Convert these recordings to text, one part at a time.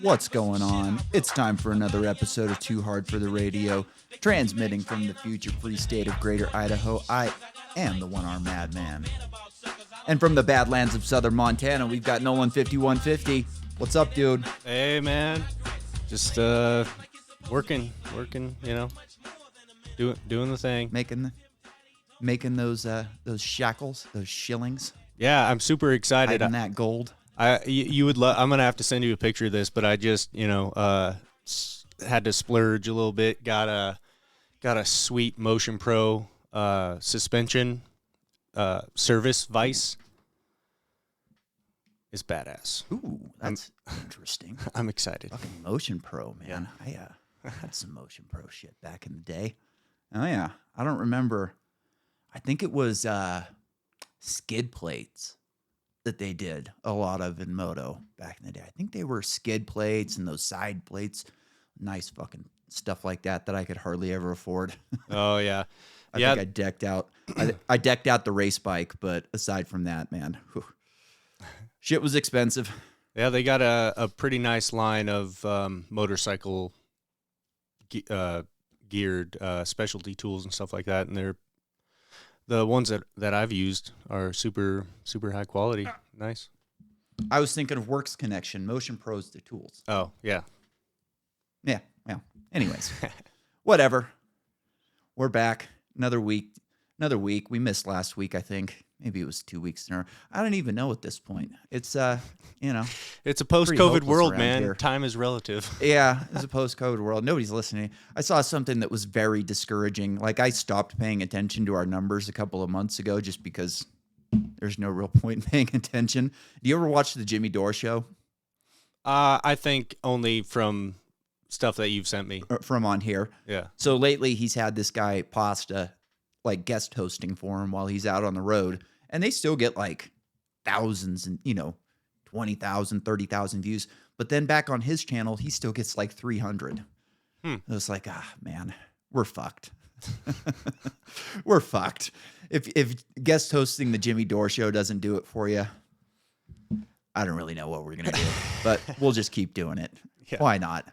What's going on? It's time for another episode of Too Hard for the Radio, transmitting from the future-free state of Greater Idaho. I am the one-armed madman. And from the Badlands of Southern Montana, we've got Nolan 5150. What's up, dude? Hey, man. Just working, you know, doing the thing. Making those shackles, those shillings. Yeah, I'm super excited. Hiding that gold. You would love. I'm gonna have to send you a picture of this, but I just had to splurge a little bit. Got a sweet Motion Pro suspension service vise. It's badass. Ooh, that's interesting. I'm excited. Fucking Motion Pro, man. Yeah. I had some Motion Pro shit back in the day. Oh yeah, I don't remember. I think it was skid plates that they did a lot of in moto back in the day. I think they were skid plates and those side plates, nice fucking stuff like that I could hardly ever afford. Oh yeah, I think I decked out. I decked out the race bike, but aside from that, man, shit was expensive. Yeah, they got a pretty nice line of motorcycle geared specialty tools and stuff like that, and the ones that I've used are super high quality. Nice. I was thinking of Works Connection. Motion Pro's the tools. Oh, yeah. Yeah, well, anyways. Whatever. We're back. Another week. We missed last week, I think. Maybe it was 2 weeks in a row. I don't even know at this point. It's, it's a post-COVID world, man. Here. Time is relative. Yeah, it's a post-COVID world. Nobody's listening. I saw something that was very discouraging. Like, I stopped paying attention to our numbers a couple of months ago just because there's no real point in paying attention. Do you ever watch the Jimmy Dore show? I think only from stuff that you've sent me. From on here. Yeah. So lately, he's had this guy, Pasta, like guest hosting for him while he's out on the road, and they still get like thousands and 20,000, 30,000 views. But then back on his channel, he still gets like 300. It was like, man, we're fucked. We're fucked. If guest hosting the Jimmy Dore show doesn't do it for you, I don't really know what we're gonna do, but we'll just keep doing it. Yeah. Why not?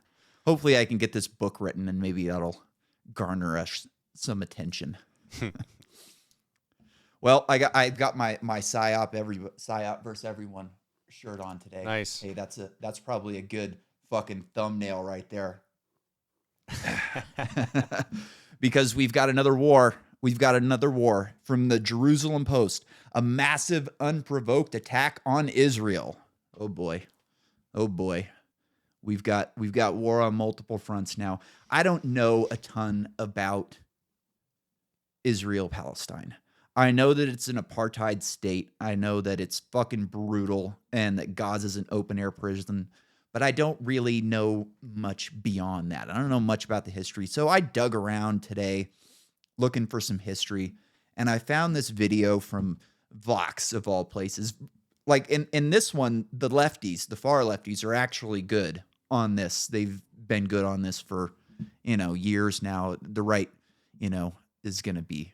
Hopefully, I can get this book written, and maybe that'll garner us some attention. Well, I've got my PSYOP versus everyone shirt on today. Nice. Hey, that's probably a good fucking thumbnail right there. Because we've got another war. We've got another war from the Jerusalem Post. A massive unprovoked attack on Israel. Oh boy. Oh boy. We've got war on multiple fronts now. I don't know a ton about Israel Palestine. I know that it's an apartheid state. I know that it's fucking brutal and that Gaza's an open air prison, but I don't really know much beyond that. I don't know much about the history. So I dug around today looking for some history, and I found this video from Vox of all places. Like in this one, the lefties, the far lefties are actually good on this. They've been good on this for, years now. The right, is going to be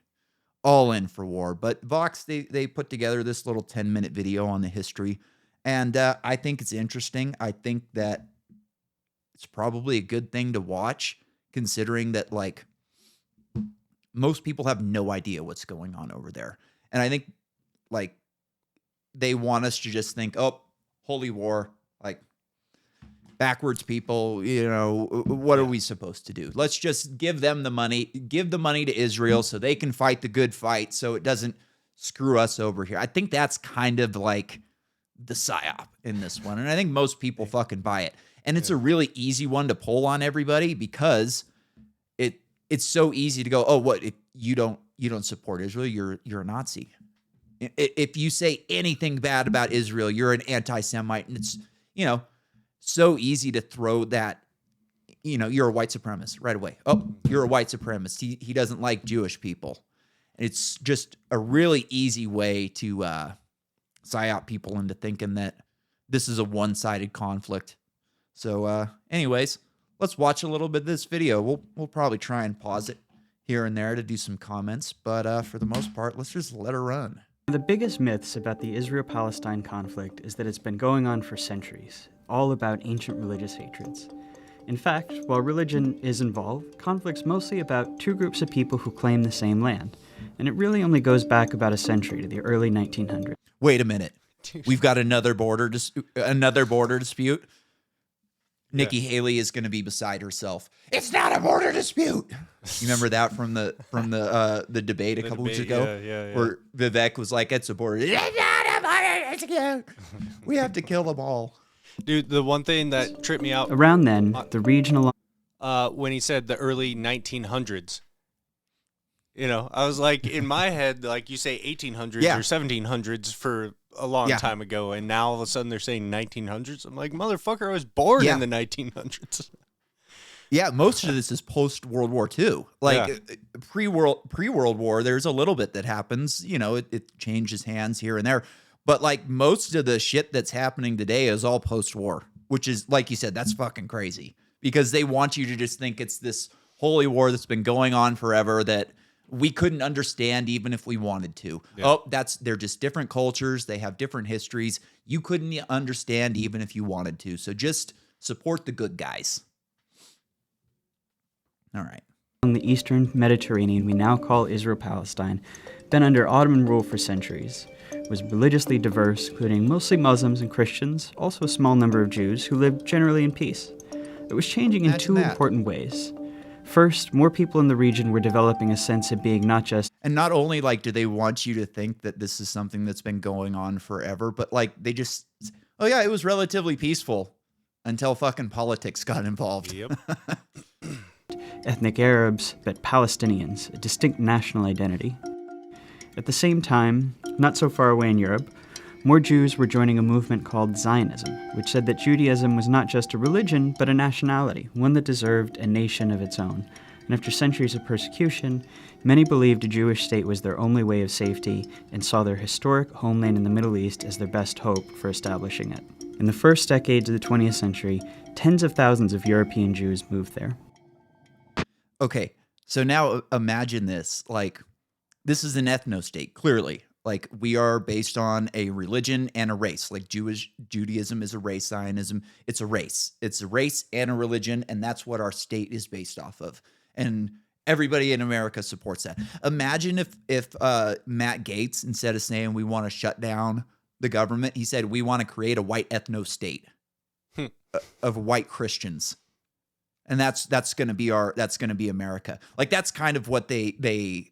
all in for war. But Vox, they put together this little 10-minute video on the history, and I think it's interesting. I think that it's probably a good thing to watch, considering that, like, most people have no idea what's going on over there. And I think, like, they want us to just think, oh, holy war, like, backwards people, what are we supposed to do? Let's just give them the money, give the money to Israel so they can fight the good fight so it doesn't screw us over here. I think that's kind of like the PSYOP in this one. And I think most people fucking buy it. And it's a really easy one to pull on everybody because it's so easy to go, oh, what, if you don't support Israel, you're a Nazi. If you say anything bad about Israel, you're an anti-Semite. And it's, so easy to throw that, you're a white supremacist right away. Oh, you're a white supremacist. He doesn't like Jewish people. It's just a really easy way to PSYOP people into thinking that this is a one-sided conflict. So anyways, let's watch a little bit of this video. We'll probably try and pause it here and there to do some comments. But for the most part, let's just let her run. The biggest myths about the Israel-Palestine conflict is that it's been going on for centuries, all about ancient religious hatreds. In fact, while religion is involved, conflict's mostly about two groups of people who claim the same land, and it really only goes back about a century to the early 1900s. Wait a minute. We've got another border dispute. Nikki Haley is going to be beside herself. It's not a border dispute. You remember that from the debate a couple weeks ago? Yeah. Where Vivek was like, it's a border. It's not a border dispute. We have to kill them all. Dude, the one thing that tripped me out Around then, the region along when he said the early 1900s. You know, I was like, in my head, like you say 1800s or 1700s for a long time ago, and now all of a sudden they're saying 1900s. I'm like, motherfucker, I was born in the 1900s. Yeah, most of this is post World War II. Like pre World War, there's a little bit that happens. You know, it changes hands here and there, but like most of the shit that's happening today is all post war, which is, like you said, that's fucking crazy because they want you to just think it's this holy war that's been going on forever that we couldn't understand even if we wanted to. Yeah. Oh, they're just different cultures. They have different histories. You couldn't understand even if you wanted to. So just support the good guys. All right. In the eastern Mediterranean we now call Israel-Palestine, been under Ottoman rule for centuries, was religiously diverse, including mostly Muslims and Christians, also a small number of Jews who lived generally in peace. It was changing in two important ways. First, more people in the region were developing a sense of being not just... And not only, like, do they want you to think that this is something that's been going on forever, but, like, they just... Oh, yeah, it was relatively peaceful until fucking politics got involved. Yep. Ethnic Arabs, but Palestinians, a distinct national identity. At the same time, not so far away in Europe, more Jews were joining a movement called Zionism, which said that Judaism was not just a religion, but a nationality, one that deserved a nation of its own. And after centuries of persecution, many believed a Jewish state was their only way of safety and saw their historic homeland in the Middle East as their best hope for establishing it. In the first decades of the 20th century, tens of thousands of European Jews moved there. Okay, so now imagine this. Like, this is an ethno-state, clearly. Like, we are based on a religion and a race. Like, Judaism is a race, Zionism, it's a race. It's a race and a religion, and that's what our state is based off of. And everybody in America supports that. Imagine if Matt Gaetz, instead of saying we want to shut down the government, he said we want to create a white ethno-state of white Christians. And that's going to be America. Like, that's kind of what they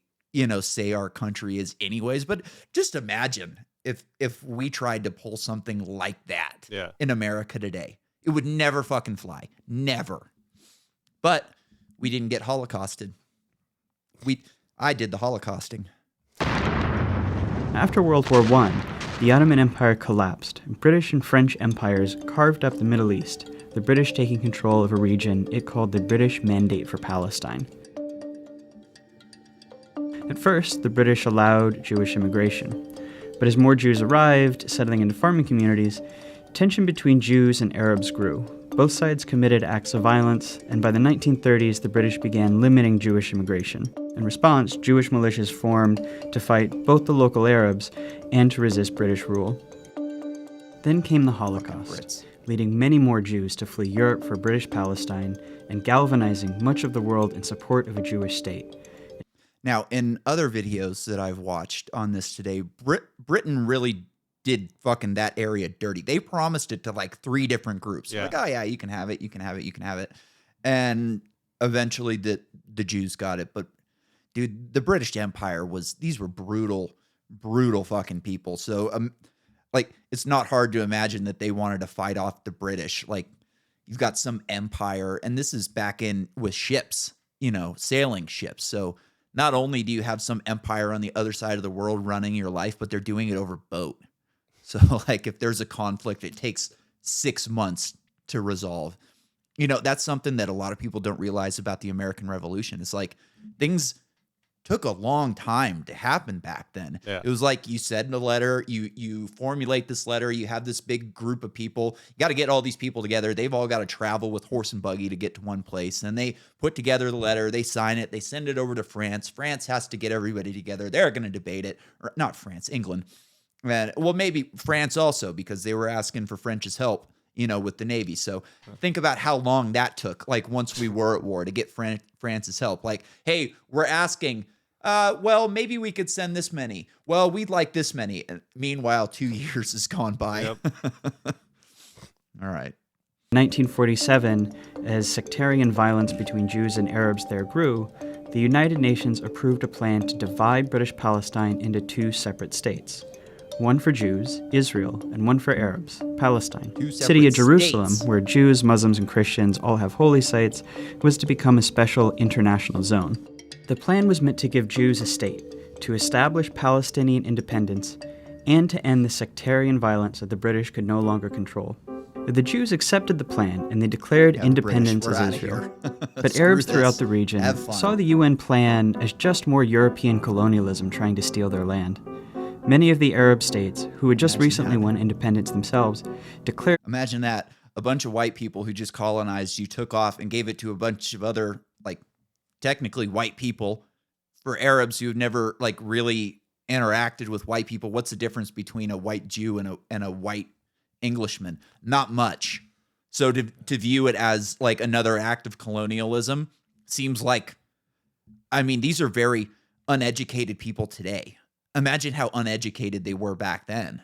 say our country is anyways. But just imagine if we tried to pull something like that in America today. It would never fucking fly. Never. But we didn't get holocausted. I did the holocausting. After World War I, the Ottoman Empire collapsed, and British and French empires carved up the Middle East, the British taking control of a region it called the British Mandate for Palestine. At first, the British allowed Jewish immigration, but as more Jews arrived, settling into farming communities, tension between Jews and Arabs grew. Both sides committed acts of violence, and by the 1930s, the British began limiting Jewish immigration. In response, Jewish militias formed to fight both the local Arabs and to resist British rule. Then came the Holocaust, leading many more Jews to flee Europe for British Palestine and galvanizing much of the world in support of a Jewish state. Now, in other videos that I've watched on this today, Britain really did fucking that area dirty. They promised it to like 3 different groups. Yeah. Like, oh yeah, you can have it, you can have it, you can have it. And eventually the Jews got it. But dude, the British Empire these were brutal fucking people. So like, it's not hard to imagine that they wanted to fight off the British. Like, you've got some empire, and this is back in with ships, sailing ships. So not only do you have some empire on the other side of the world running your life, but they're doing it over boat. So, like, if there's a conflict, it takes 6 months to resolve. That's something that a lot of people don't realize about the American Revolution. It's like things took a long time to happen back then. Yeah. It was like you said in a letter, you formulate this letter, you have this big group of people. You got to get all these people together. They've all got to travel with horse and buggy to get to one place. And they put together the letter, they sign it, they send it over to France. France has to get everybody together. They're going to debate it. Or not France, England. And well, maybe France also, because they were asking for French's help, with the Navy. So think about how long that took. Like once we were at war, to get France's help. Like, hey, we're asking, well, maybe we could send this many. Well, we'd like this many. And meanwhile, 2 years has gone by. Yep. All right. 1947, as sectarian violence between Jews and Arabs there grew, the United Nations approved a plan to divide British Palestine into 2 separate states. One for Jews, Israel, and one for Arabs, Palestine. 2 City of separate Jerusalem, states. where Jews, Muslims, and Christians all have holy sites, was to become a special international zone. The plan was meant to give Jews a state, to establish Palestinian independence, and to end the sectarian violence that the British could no longer control. The Jews accepted the plan, and they declared Yeah, the independence British, we're as outta Israel. here. But Screw Arabs this. throughout the region Have fun. saw the UN plan as just more European colonialism trying to steal their land. Many of the Arab states, who had just Imagine recently that. won independence themselves, declared Imagine that. A bunch of white people who just colonized you took off and gave it to a bunch of other, like, technically white people. For Arabs who've never, like, really interacted with white people, what's the difference between a white Jew and a white Englishman? Not much. So to view it as, like, another act of colonialism seems like, I mean, these are very uneducated people today. Imagine how uneducated they were back then.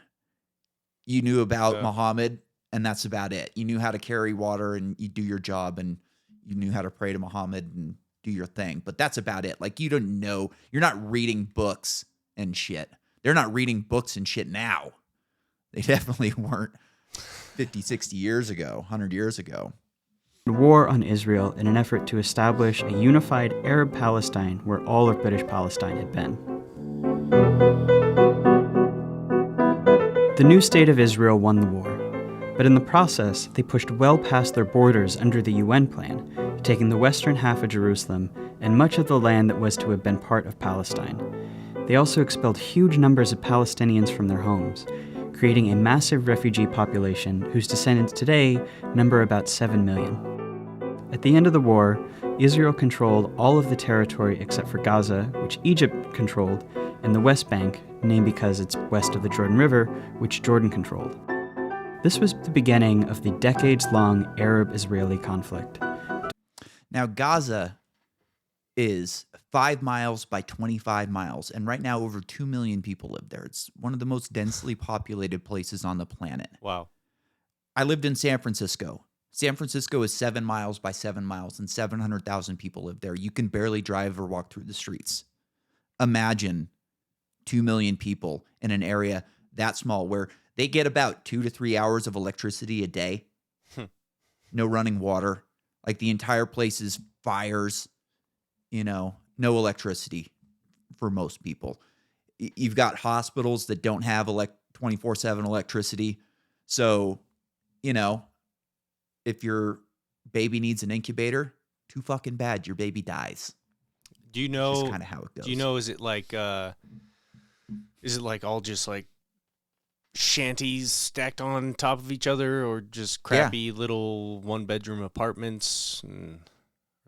You knew about Muhammad, and that's about it. You knew how to carry water, and you do your job, and you knew how to pray to Muhammad and do your thing. But that's about it. Like, you don't know. You're not reading books and shit. They're not reading books and shit now. They definitely weren't 50, 60 years ago, 100 years ago. war on Israel in an effort to establish a unified Arab Palestine where all of British Palestine had been. The new state of Israel won the war, but in the process, they pushed well past their borders under the UN plan, taking the western half of Jerusalem and much of the land that was to have been part of Palestine. They also expelled huge numbers of Palestinians from their homes, creating a massive refugee population whose descendants today number about 7 million. At the end of the war, Israel controlled all of the territory except for Gaza, which Egypt controlled, and the West Bank, named because it's west of the Jordan River, which Jordan controlled. This was the beginning of the decades-long Arab-Israeli conflict. Now, Gaza is 5 miles by 25 miles, and right now over 2 million people live there. It's one of the most densely populated places on the planet. Wow. I lived in San Francisco. San Francisco is 7 miles by 7 miles, and 700,000 people live there. You can barely drive or walk through the streets. Imagine 2 million people in an area that small where they get about 2 to 3 hours of electricity a day. No running water. Like the entire place is fires, no electricity for most people. You've got hospitals that don't have 24/7 electricity. So, if your baby needs an incubator, too fucking bad, your baby dies. Do you know? That's kind of how it goes. Do you know? Is it like all just like shanties stacked on top of each other, or just crappy little 1-bedroom apartments? And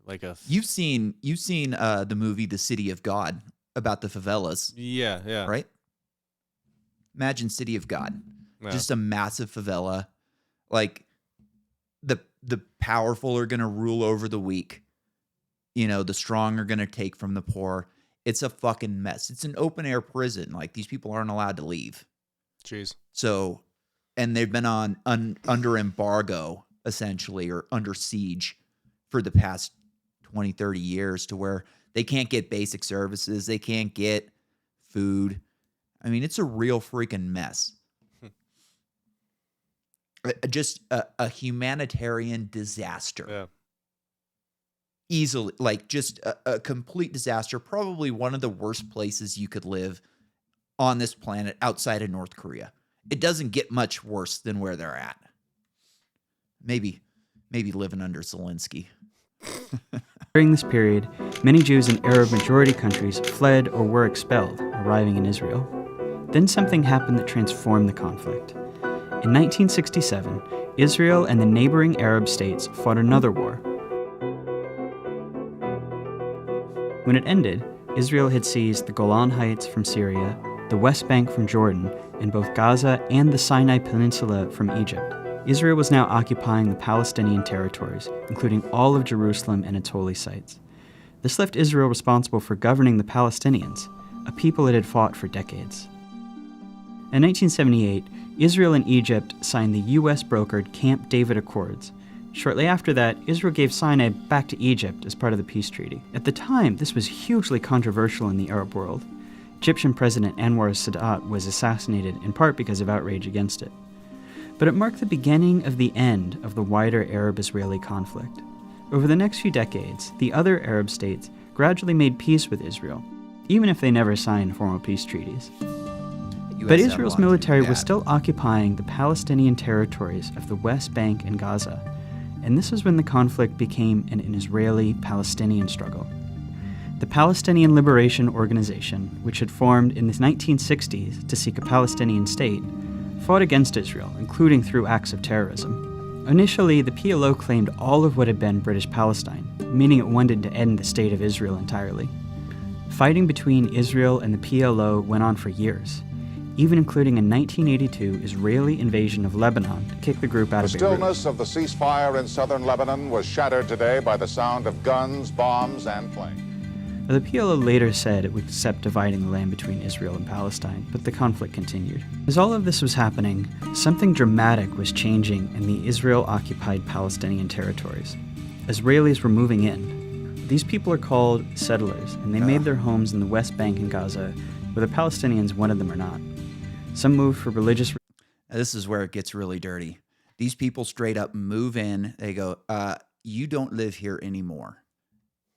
like you've seen the movie The City of God about the favelas, yeah, right? Imagine City of God, Yeah. just a massive favela. Like the powerful are gonna rule over the weak. The strong are gonna take from the poor. It's a fucking mess. It's an open air prison. Like these people aren't allowed to leave. Jeez. So, and they've been under embargo essentially, or under siege for the past 20, 30 years, to where they can't get basic services. They can't get food. I mean, it's a real freaking mess. Just a humanitarian disaster. Yeah. Easily, like just a complete disaster. Probably one of the worst places you could live on this planet outside of North Korea. It doesn't get much worse than where they're at. Maybe living under Zelensky. During this period, many Jews in Arab-majority countries fled or were expelled, arriving in Israel. Then something happened that transformed the conflict. In 1967, Israel and the neighboring Arab states fought another war. When it ended, Israel had seized the Golan Heights from Syria, the West Bank from Jordan, and both Gaza and the Sinai Peninsula from Egypt. Israel was now occupying the Palestinian territories, including all of Jerusalem and its holy sites. This left Israel responsible for governing the Palestinians, a people it had fought for decades. In 1978, Israel and Egypt signed the U.S.-brokered Camp David Accords. Shortly after that, Israel gave Sinai back to Egypt as part of the peace treaty. At the time, this was hugely controversial in the Arab world. Egyptian President Anwar Sadat was assassinated in part because of outrage against it. But it marked the beginning of the end of the wider Arab-Israeli conflict. Over the next few decades, the other Arab states gradually made peace with Israel, even if they never signed formal peace treaties. But Israel's military was still occupying the Palestinian territories of the West Bank and Gaza, and this is when the conflict became an Israeli-Palestinian struggle. The Palestinian Liberation Organization, which had formed in the 1960s to seek a Palestinian state, fought against Israel, including through acts of terrorism. Initially, the PLO claimed all of what had been British Palestine, meaning it wanted to end the state of Israel entirely. Fighting between Israel and the PLO went on for years, even including a 1982 Israeli invasion of Lebanon to kick the group out of Beirut. The stillness of the ceasefire in southern Lebanon was shattered today by the sound of guns, bombs, and flames. The PLO later said it would accept dividing the land between Israel and Palestine, but the conflict continued. As all of this was happening, something dramatic was changing in the Israel-occupied Palestinian territories. Israelis were moving in. These people are called settlers, and they made their homes in the West Bank and Gaza, whether Palestinians wanted them or not. Some moved for religious reasons. This is where it gets really dirty. These people straight up move in. They go, you don't live here anymore.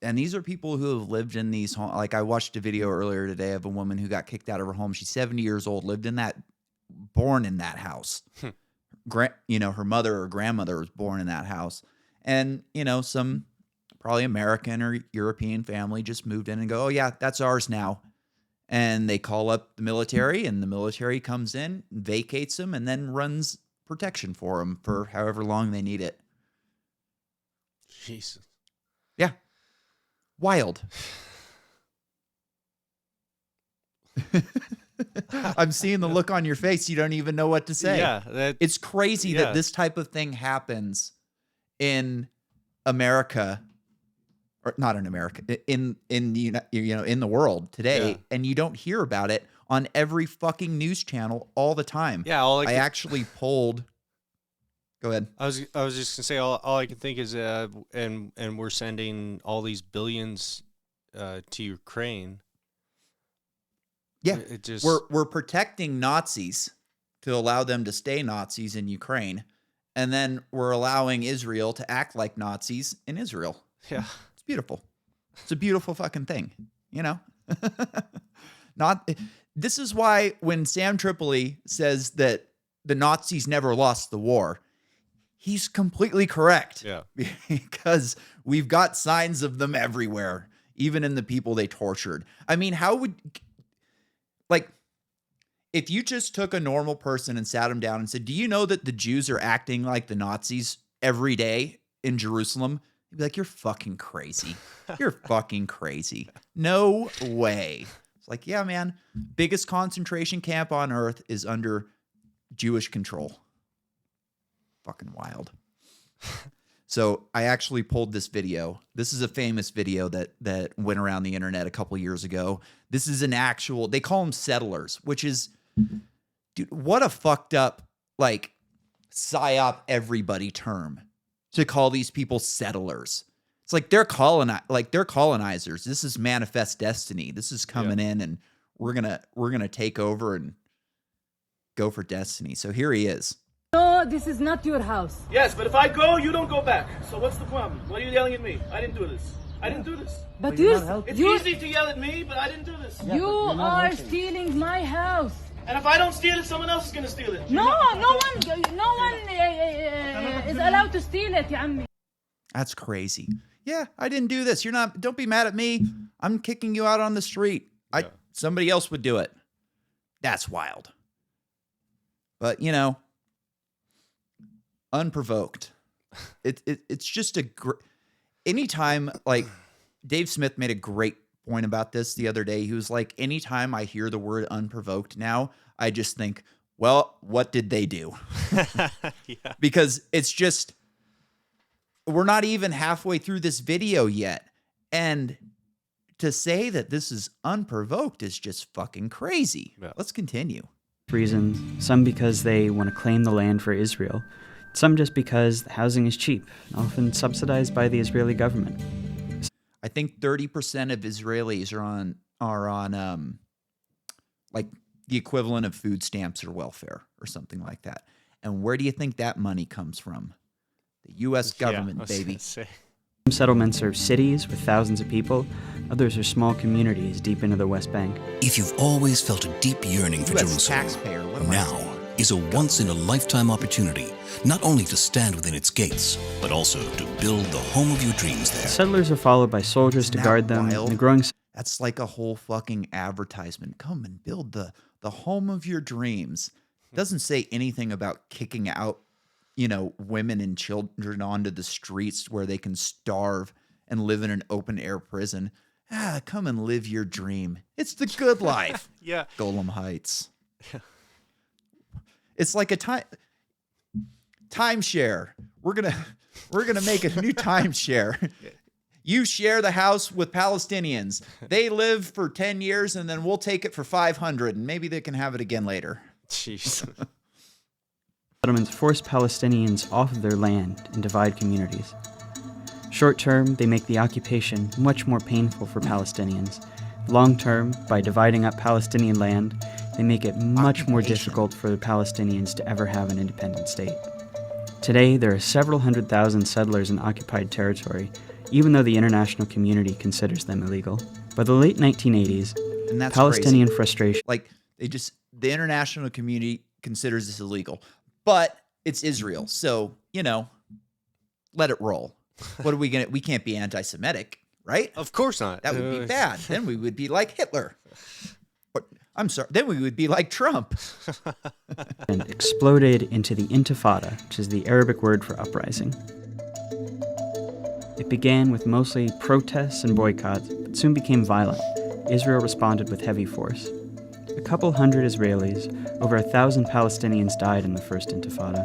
And these are people who have lived in these homes. Like I watched a video earlier today of a woman who got kicked out of her home. She's 70 years old, born in that house. Her mother or grandmother was born in that house. And, some probably American or European family just moved in and go, oh yeah, that's ours now. And they call up the military, and the military comes in, vacates them, and then runs protection for them for however long they need it. Jesus. Yeah. Wild. I'm seeing the look on your face. You don't even know what to say. Yeah. It's crazy that this type of thing happens in America. Or not in America, in the world today, and you don't hear about it on every fucking news channel all the time. Yeah, I actually pulled. Go ahead. I was just gonna say all I can think is and we're sending all these billions to Ukraine. Yeah, it just we're protecting Nazis to allow them to stay Nazis in Ukraine, and then we're allowing Israel to act like Nazis in Israel. Yeah. Beautiful. It's a beautiful fucking thing, This is why when Sam Tripoli says that the Nazis never lost the war, he's completely correct. Yeah. Because we've got signs of them everywhere, even in the people they tortured. I mean, if you just took a normal person and sat him down and said, do you know that the Jews are acting like the Nazis every day in Jerusalem? You'd be like, you're fucking crazy. You're fucking crazy. No way. It's like, yeah, man. Biggest concentration camp on earth is under Jewish control. Fucking wild. So I actually pulled this video. This is a famous video that went around the internet a couple years ago. This is they call them settlers, which is, dude, what a fucked up, psyop everybody term. To call these people settlers. It's like they're colonizers. This is manifest destiny. This is coming in, and we're gonna take over and go for destiny. So here he is. No, this is not your house. Yes, but if I go, you don't go back. So what's the problem? Why are you yelling at me? I didn't do this. I didn't do this. But it's easy to yell at me, but I didn't do this. You are stealing my house. And if I don't steal it, someone else is gonna steal it. No one is allowed to steal it, يا عمي. That's crazy. Yeah, I didn't do this. Don't be mad at me. I'm kicking you out on the street. Somebody else would do it. That's wild. But, unprovoked. It's just anytime, like Dave Smith made a great point about this the other day. He was like, anytime I hear the word unprovoked now, I just think, well, what did they do? Yeah. Because it's just, we're not even halfway through this video yet. And to say that this is unprovoked is just fucking crazy. Yeah. Let's continue. Reasons, some because they want to claim the land for Israel, some just because the housing is cheap, often subsidized by the Israeli government. I think 30% of Israelis are on like the equivalent of food stamps or welfare or something like that. And where do you think that money comes from? The U.S. government, I was baby. gonna say. Some settlements are cities with thousands of people, others are small communities deep into the West Bank. If you've always felt a deep yearning for U.S. Jerusalem, taxpayer, what am I now saying? is a once-in-a-lifetime opportunity, not only to stand within its gates, but also to build the home of your dreams there. Settlers are followed by soldiers to Isn't that guard them, wild? and the growing That's like a whole fucking advertisement. Come and build the home of your dreams. Doesn't say anything about kicking out, women and children onto the streets where they can starve and live in an open air prison. Come and live your dream. It's the good life. Yeah. Golem Heights. It's like a timeshare. We're gonna make a new timeshare. You share the house with Palestinians. They live for 10 years and then we'll take it for 500 and maybe they can have it again later. Jeez. settlements force Palestinians off of their land and divide communities. Short term, they make the occupation much more painful for Palestinians. Long term, by dividing up Palestinian land, they make it much more difficult for the Palestinians to ever have an independent state. Today, there are several 100,000 settlers in occupied territory, even though the international community considers them illegal. By the late 1980s, And that's Palestinian crazy. frustration Like the international community considers this illegal, but it's Israel. So, let it roll. What are we can't be anti-Semitic, right? Of course not. That would be bad. Then we would be like Hitler. I'm sorry. Then we would be like Trump. exploded into the Intifada, which is the Arabic word for uprising. It began with mostly protests and boycotts, but soon became violent. Israel responded with heavy force. A couple hundred Israelis, over 1,000 Palestinians died in the First Intifada.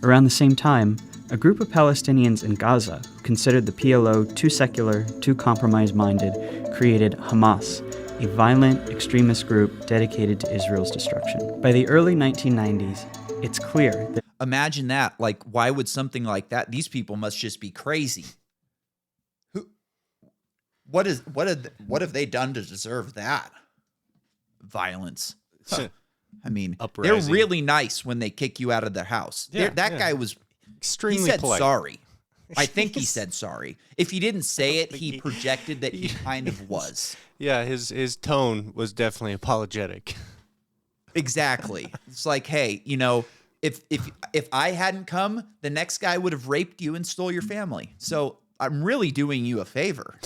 Around the same time, a group of Palestinians in Gaza, who considered the PLO too secular, too compromise-minded, created Hamas, a violent extremist group dedicated to Israel's destruction. By the early 1990s, it's clear that Imagine that. Like, why would something like that? These people must just be crazy. What have they done to deserve that? Violence. Huh. I mean, Uprising. they're really nice when they kick you out of their house. Yeah, That guy was Extremely he said polite. sorry. I think he said sorry. If he didn't say it, he projected that he kind of was. Yeah, his tone was definitely apologetic. Exactly. It's like, hey, if I hadn't come, the next guy would have raped you and stole your family. So I'm really doing you a favor.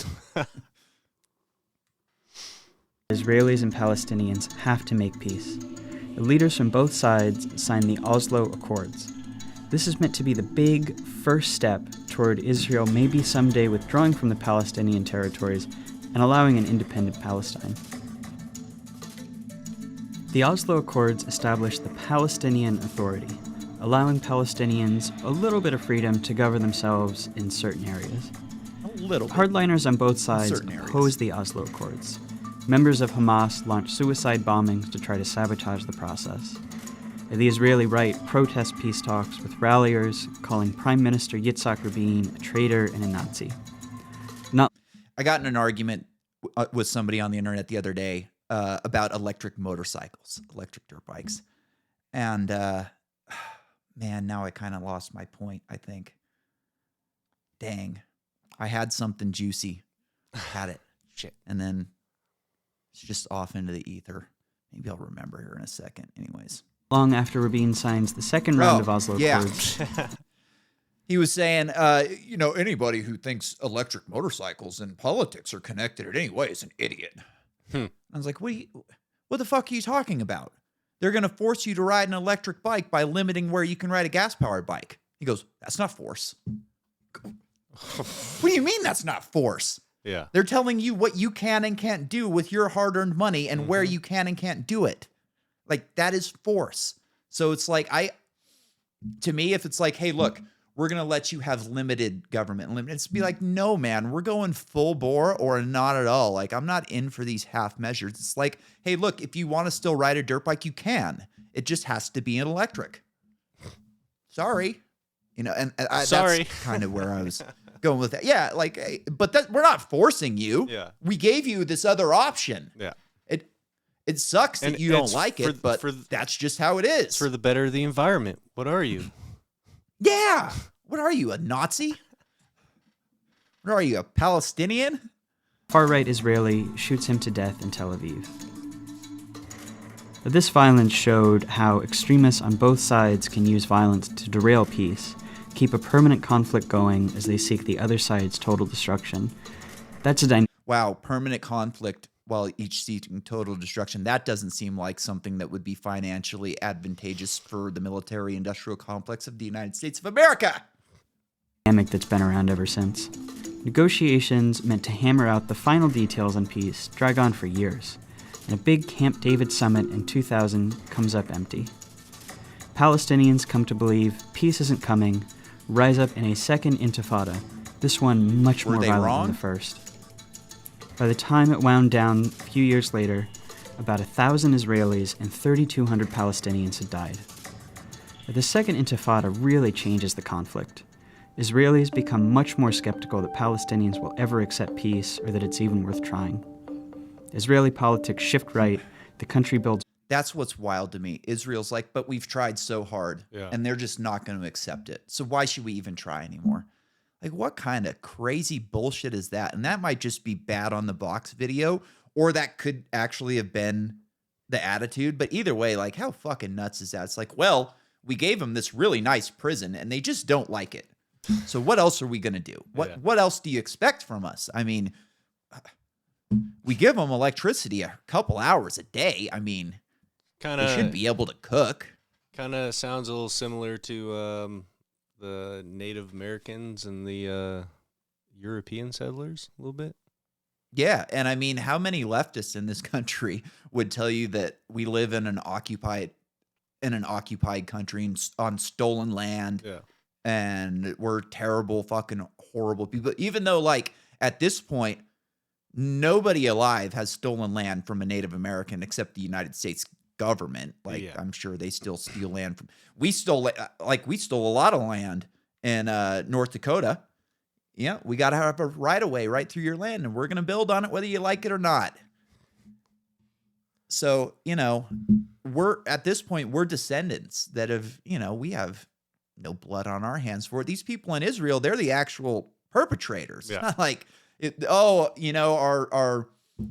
Israelis and Palestinians have to make peace. The leaders from both sides signed the Oslo Accords. This is meant to be the big first step toward Israel maybe someday withdrawing from the Palestinian territories and allowing an independent Palestine. The Oslo Accords established the Palestinian Authority, allowing Palestinians a little bit of freedom to govern themselves in certain areas. A little bit. Hardliners on both sides Certain areas. opposed the Oslo Accords. Members of Hamas launched suicide bombings to try to sabotage the process. The Israeli right protests peace talks with ralliers calling Prime Minister Yitzhak Rabin a traitor and a Nazi. I got in an argument with somebody on the internet the other day about electric motorcycles, electric dirt bikes. And man, now I kind of lost my point, I think. Dang. I had something juicy. I had it. Shit. And then it's just off into the ether. Maybe I'll remember here in a second. Anyways. Long after Rabin signs the second round of Oslo yeah. Accords, He was saying, anybody who thinks electric motorcycles and politics are connected in any way is an idiot. I was like, what the fuck are you talking about? They're going to force you to ride an electric bike by limiting where you can ride a gas-powered bike. He goes, that's not force. What do you mean that's not force? Yeah. They're telling you what you can and can't do with your hard-earned money and where you can and can't do it. Like, that is force. So it's like, to me, if it's like, hey, look, we're going to let you have limited government. It's be like, no, man, we're going full bore or not at all. Like, I'm not in for these half measures. It's like, hey, look, if you want to still ride a dirt bike, you can. It just has to be an electric. Sorry. Sorry. That's kind of where I was going with that. Yeah, like, but we're not forcing you. Yeah. We gave you this other option. Yeah. It sucks that you don't like it, but that's just how it is. It's for the better of the environment. What are you? Yeah. What are you, a Nazi? What are you, a Palestinian? Far-right Israeli shoots him to death in Tel Aviv. But this violence showed how extremists on both sides can use violence to derail peace, keep a permanent conflict going as they seek the other side's total destruction. That's a dynamic. Wow, permanent conflict while each seeking total destruction. That doesn't seem like something that would be financially advantageous for the military-industrial complex of the United States of America. That's been around ever since. Negotiations meant to hammer out the final details on peace drag on for years, and a big Camp David summit in 2000 comes up empty. Palestinians come to believe peace isn't coming, rise up in a second intifada, this one much more violent than the first. By the time it wound down a few years later, about 1,000 Israelis and 3,200 Palestinians had died. But the second intifada really changes the conflict. Israelis become much more skeptical that Palestinians will ever accept peace or that it's even worth trying. Israeli politics shift right, the country builds. That's what's wild to me. Israel's like, but we've tried so hard, and they're just not going to accept it. So why should we even try anymore? Like, what kind of crazy bullshit is that? And that might just be bad on the box video, or that could actually have been the attitude. But either way, like, how fucking nuts is that? It's like, well, we gave them this really nice prison, and they just don't like it. So what else are we going to do? What else do you expect from us? I mean, we give them electricity a couple hours a day. I mean, they should be able to cook. Kind of sounds a little similar to the Native Americans and the European settlers a little bit. Yeah, and I mean, how many leftists in this country would tell you that we live in an occupied country on stolen land? Yeah. And we're terrible, fucking horrible people. Even though, like, at this point, nobody alive has stolen land from a Native American except the United States government. Like, I'm sure they still steal land from. We stole a lot of land in North Dakota. Yeah, we got to have a right of way right through your land, and we're going to build on it whether you like it or not. So, we're at this point, we're descendants that have, we have no blood on our hands for it. These people in Israel, they're the actual perpetrators. Yeah. It's not like,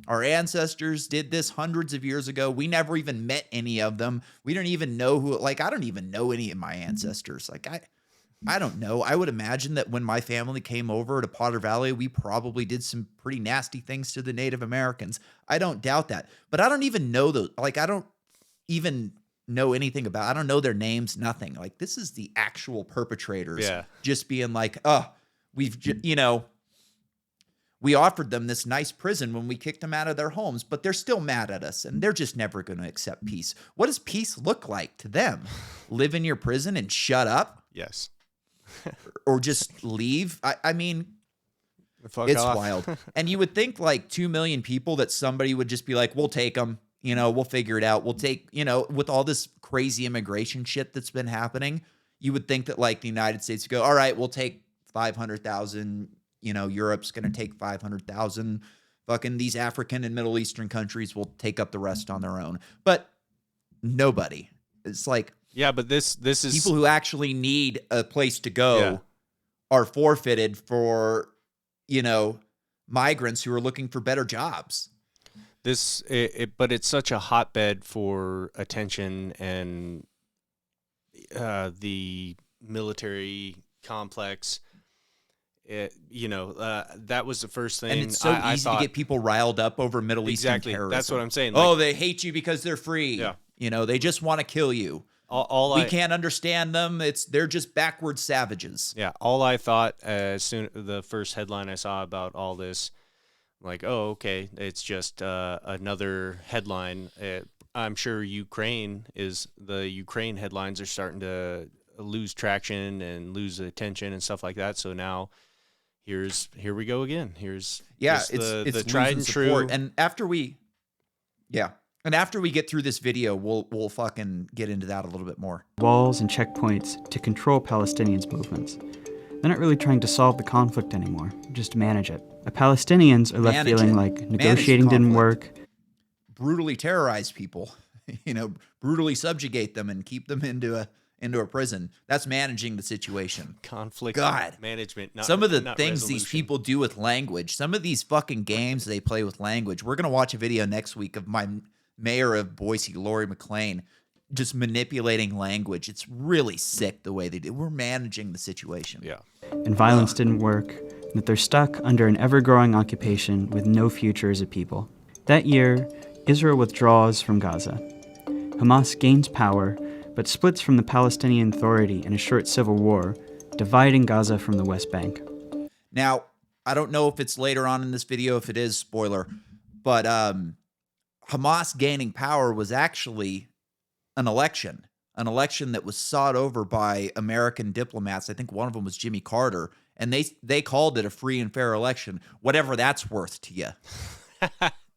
our ancestors did this hundreds of years ago. We never even met any of them. We don't even know who, like, I don't even know any of my ancestors. Like, I don't know. I would imagine that when my family came over to Potter Valley, we probably did some pretty nasty things to the Native Americans. I don't doubt that. But I don't even know those. Like, I don't even know anything about. I don't know their names, nothing. Like, this is the actual perpetrators just being like, we offered them this nice prison when we kicked them out of their homes, but they're still mad at us, and they're just never going to accept peace. What does peace look like to them? Live in your prison and shut up? Yes. Or just leave? I mean, Fuck it's off. wild. And you would think, like, 2 million people, that somebody would just be like, we'll take them. We'll figure it out. We'll take, with all this crazy immigration shit that's been happening, you would think that, like, the United States would go, all right, we'll take 500,000. Europe's going to take 500,000. Fucking these African and Middle Eastern countries will take up the rest on their own. But nobody. It's like, yeah, but this is people who actually need a place to go are forfeited for, migrants who are looking for better jobs. But it's such a hotbed for attention and the military complex. That was the first thing. And it's so I easy thought, to get people riled up over Middle exactly. Eastern terrorism. That's what I'm saying. Oh, they hate you because they're free. Yeah. They just want to kill you. We can't understand them. They're just backward savages. Yeah, all I thought as soon the first headline I saw about all this, like, oh, okay, it's just another headline. I'm sure the Ukraine headlines are starting to lose traction and lose attention and stuff like that. So now here we go again. Here's it's the tried and true. Support. And after we get through this video, we'll fucking get into that a little bit more. Walls and checkpoints to control Palestinians' movements. They're not really trying to solve the conflict anymore, just manage it. The Palestinians are left feeling like negotiating didn't work. Brutally terrorize people, brutally subjugate them and keep them into a prison. That's managing the situation. Conflict management. Some of the things resolution. these people do with language, some of these fucking games they play with language. We're going to watch a video next week of my mayor of Boise, Lori McLean, just manipulating language. It's really sick the way they do. We're managing the situation. Yeah. And violence didn't work, and that they're stuck under an ever-growing occupation with no future as a people. That year, Israel withdraws from Gaza. Hamas gains power, but splits from the Palestinian Authority in a short civil war, dividing Gaza from the West Bank. Now, I don't know if it's later on in this video, if it is, spoiler, but Hamas gaining power was actually an election that was sought over by American diplomats. I think one of them was Jimmy Carter, and they called it a free and fair election, whatever that's worth to you.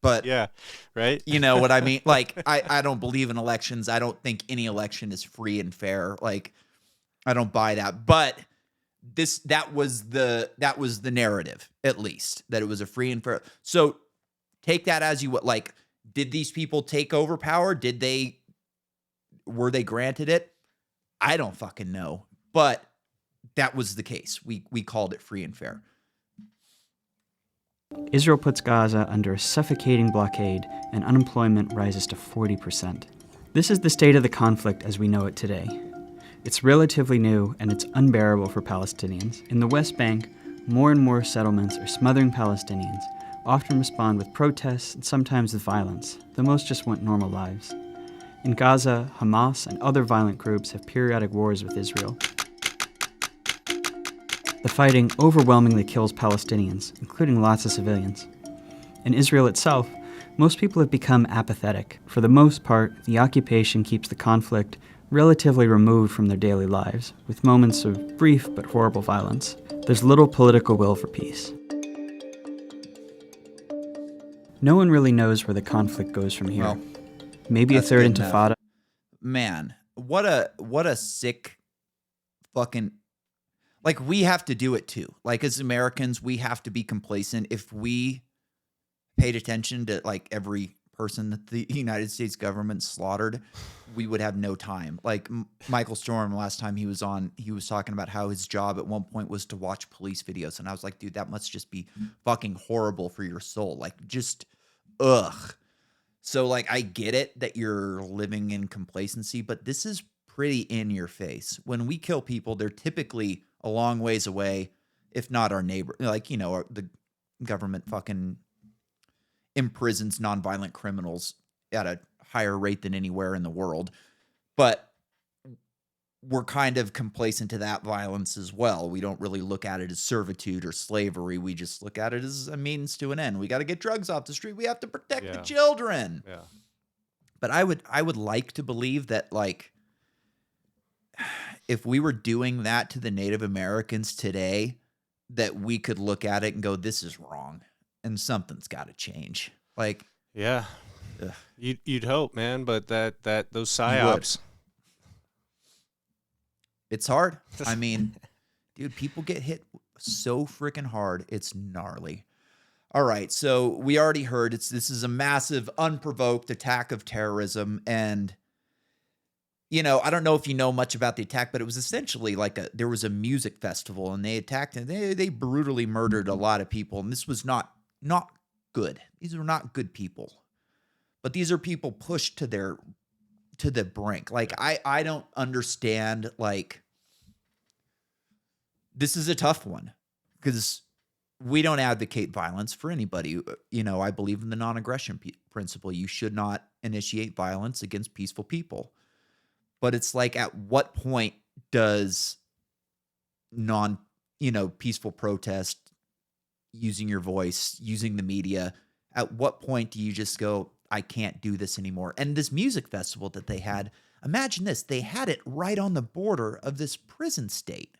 But yeah, right. You know what I mean? Like, I don't believe in elections. I don't think any election is free and fair. Like, I don't buy that. But that was the narrative, at least, that it was a free and fair. So take that as you would. Like, did these people take over power? Were they granted it? I don't fucking know. But that was the case. We called it free and fair. Israel puts Gaza under a suffocating blockade, and unemployment rises to 40%. This is the state of the conflict as we know it today. It's relatively new, and it's unbearable for Palestinians. In the West Bank, more and more settlements are smothering Palestinians, often respond with protests and sometimes with violence, though most just want normal lives. In Gaza, Hamas and other violent groups have periodic wars with Israel. The fighting overwhelmingly kills Palestinians, including lots of civilians. In Israel itself, most people have become apathetic. For the most part, the occupation keeps the conflict relatively removed from their daily lives, with moments of brief but horrible violence. There's little political will for peace. No one really knows where the conflict goes from here. Well, maybe a third intifada. Man, what a sick fucking... Like, we have to do it too. Like, as Americans, we have to be complacent. If we paid attention to, like, every person that the United States government slaughtered, we would have no time. Like, Michael Storm, last time he was on, he was talking about how his job at one point was to watch police videos. And I was like, dude, that must just be fucking horrible for your soul. Like, just, ugh. So, like, I get it that you're living in complacency, but this is pretty in your face. When we kill people, they're typically a long ways away, if not our neighbor. Like, you know, the government fucking imprisons nonviolent criminals at a higher rate than anywhere in the world. But we're kind of complacent to that violence as well. We don't really look at it as servitude or slavery. We just look at it as a means to an end. We got to get drugs off the street. We have to protect the children. Yeah. But I would like to believe that, like, if we were doing that to the Native Americans today, that we could look at it and go, this is wrong and something's got to change. Like, yeah, ugh. you'd hope, man, but that those psyops. It's hard. I mean, dude, people get hit so freaking hard. It's gnarly. All right. So we already heard this is a massive unprovoked attack of terrorism. And, you know, I don't know if you know much about the attack, but it was essentially like there was a music festival and they attacked and they brutally murdered a lot of people. And this was not good. These were not good people, but these are people pushed to the brink. Like, I don't understand, like, this is a tough one because we don't advocate violence for anybody. You know, I believe in the non-aggression principle. You should not initiate violence against peaceful people. But it's like, at what point does peaceful protest, using your voice, using the media, at what point do you just go, I can't do this anymore? And this music festival that they had, imagine this, they had it right on the border of this prison state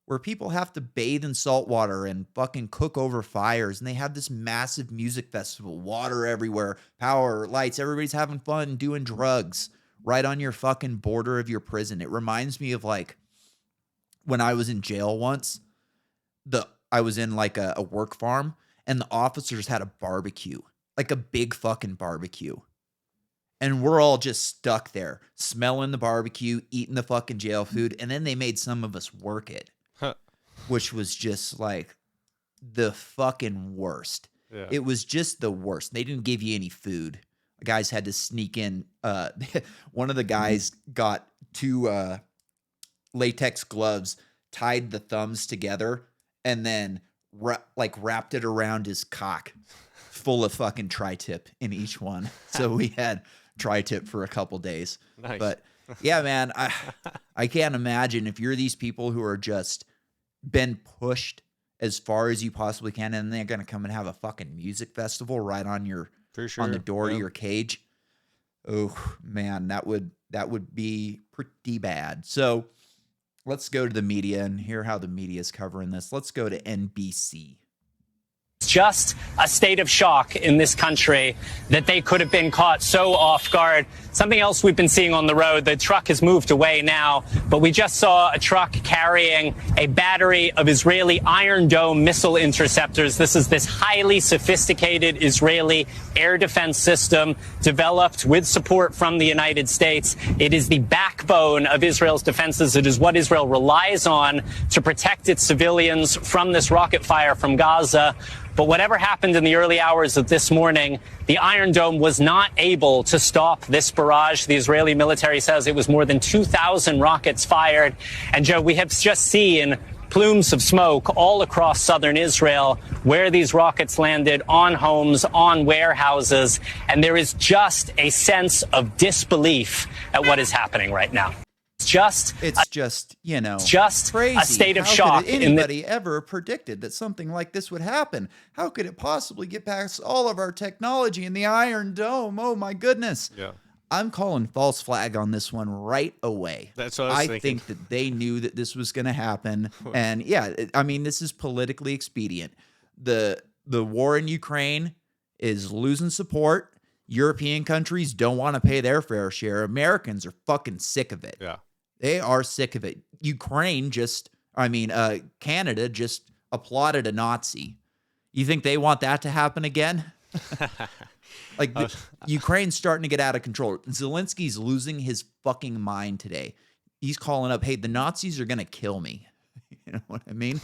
where people have to bathe in salt water and fucking cook over fires. And they have this massive music festival, water everywhere, power, lights, everybody's having fun, doing drugs right on your fucking border of your prison. It reminds me of like when I was in jail once, I was in like a work farm and the officers had a barbecue, like a big fucking barbecue. And we're all just stuck there smelling the barbecue, eating the fucking jail food. And then they made some of us work it, which was just like the fucking worst. Yeah. It was just the worst. They didn't give you any food. Guys had to sneak in. One of the guys got 2 latex gloves, tied the thumbs together, and then wrapped it around his cock, full of fucking tri-tip in each one. So we had tri-tip for a couple days. Nice. But yeah, man, I can't imagine if you're these people who are just been pushed as far as you possibly can, and they're gonna come and have a fucking music festival right on your on the door to your cage. Oh man, that would be pretty bad. So let's go to the media and hear how the media is covering this. Let's go to NBC. Just a state of shock in this country that they could have been caught so off guard. Something else we've been seeing on the road, the truck has moved away now, but we just saw a truck carrying a battery of Israeli Iron Dome missile interceptors. This is this highly sophisticated Israeli air defense system developed with support from the United States. It is the backbone of Israel's defenses. It is what Israel relies on to protect its civilians from this rocket fire from Gaza. But whatever happened in the early hours of this morning, the Iron Dome was not able to stop this barrage. The Israeli military says it was more than 2,000 rockets fired. And Joe, we have just seen plumes of smoke all across southern Israel where these rockets landed, on homes, on warehouses. And there is just a sense of disbelief at what is happening right now. It's just crazy. A state of How shock. Could anybody ever predicted that something like this would happen? How could it possibly get past all of our technology in the Iron Dome? Oh my goodness. Yeah. I'm calling false flag on this one right away. That's what I was thinking. Think that they knew that this was going to happen. And yeah, I mean, this is politically expedient. The war in Ukraine is losing support. European countries don't want to pay their fair share. Americans are fucking sick of it. Yeah. They are sick of it. Canada just applauded a Nazi. You think they want that to happen again? Ukraine's starting to get out of control. Zelensky's losing his fucking mind today. He's calling up, hey, the Nazis are going to kill me. You know what I mean?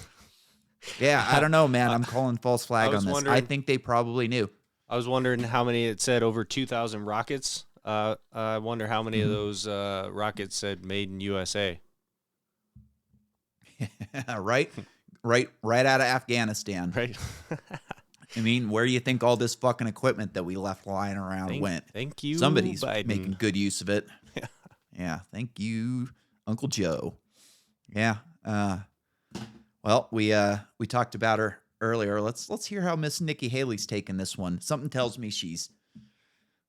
Yeah, I don't know, man. I'm calling false flag on this. I think they probably knew. I was wondering how many, it said over 2,000 rockets. I wonder how many of those rockets said made in USA. Yeah, right out of Afghanistan. Right. I mean, where do you think all this fucking equipment that we left lying around went? Thank you, Somebody's Biden. Making good use of it. Yeah. Thank you, Uncle Joe. Yeah. Well, we talked about her earlier. Let's hear how Miss Nikki Haley's taking this one. Something tells me she's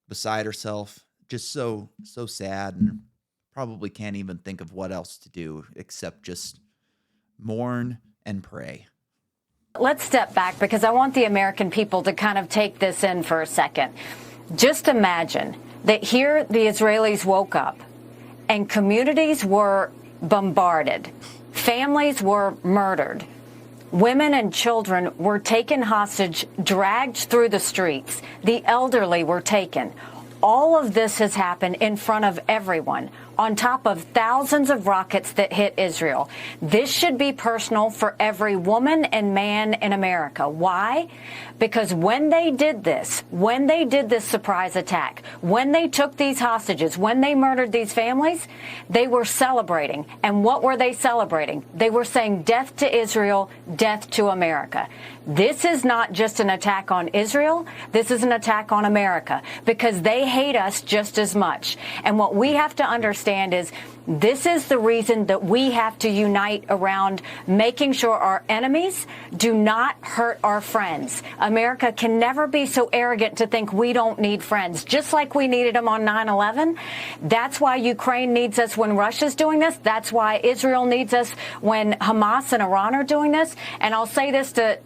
beside herself, just so sad, and probably can't even think of what else to do except just mourn and pray. Let's step back because I want the American people to kind of take this in for a second. Just imagine that here the Israelis woke up and communities were bombarded. Families were murdered. Women and children were taken hostage, dragged through the streets. The elderly were taken. All of this has happened in front of everyone. on top of thousands of rockets that hit Israel. This should be personal for every woman and man in America. Why? Because when they did this surprise attack, when they took these hostages, when they murdered these families, they were celebrating. And what were they celebrating? They were saying death to Israel, death to America. This is not just an attack on Israel. This is an attack on America because they hate us just as much. And what we have to understand is this is the reason that we have to unite around making sure our enemies do not hurt our friends. America can never be so arrogant to think we don't need friends, just like we needed them on 9/11. That's why Ukraine needs us when Russia's doing this. That's why Israel needs us when Hamas and Iran are doing this. And I'll say this to